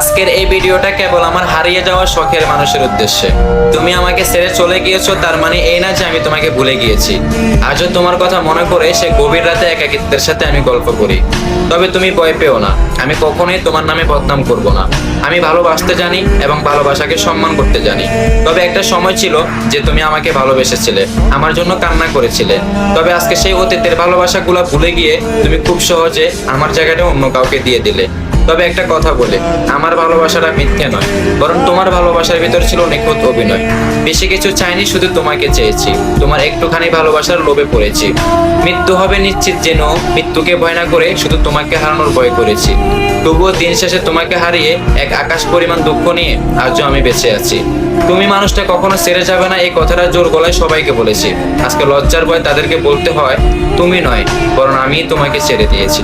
আজকের এই ভিডিওটা কেবল আমার হারিয়ে যাওয়া শখের মানুষের উদ্দেশ্যে। তুমি আমাকে ছেড়ে চলে গিয়েছো, তার মানে এই না যে আমি তোমাকে ভুলে গিয়েছি। আজও তোমার কথা মনে করে সে গভীর রাতে একাকিত্বের সাথে আমি গল্প করি। তবে তুমি ভয় পেও না, আমি কখনোই তোমার নামে বদনাম করব না। আমি ভালোবাসতে জানি এবং ভালোবাসাকে সম্মান করতে জানি। তবে একটা সময় ছিল যে তুমি আমাকে ভালোবেসেছিলে, আমার জন্য কান্না করেছিলে। তবে আজকে সেই অতীতের ভালোবাসাগুলো ভুলে গিয়ে তুমি খুব সহজে আমার জায়গাটা অন্য কাউকে দিয়ে দিলে। তবে একটা কথা বলে, আমার ভালোবাসাটা মিথ্যে নয়, বরং তোমার ভালোবাসার ভিতর ছিল নিখুঁত অভিনয়। বেশি কিছু চাইনি, শুধু তোমাকে চেয়েছি। তোমার একটুখানি ভালোবাসার লোভে পড়েছি। মৃত্যু হবে নিশ্চিত জেনেও মৃত্যুকে ভয় না করে শুধু তোমাকে হারানোর ভয় করেছি। তবুও দিন শেষে তোমাকে হারিয়ে এক আকাশ পরিমাণ দুঃখ নিয়ে আজও আমি বেঁচে আছি। তুমি মানুষটা কখনো ছেড়ে যাবে না, এই কথাটা জোর গলায় সবাইকে বলেছি। আজকে লজ্জার ভয় তাদেরকে বলতে হয় তুমি নয়, বরং আমি তোমাকে ছেড়ে দিয়েছি।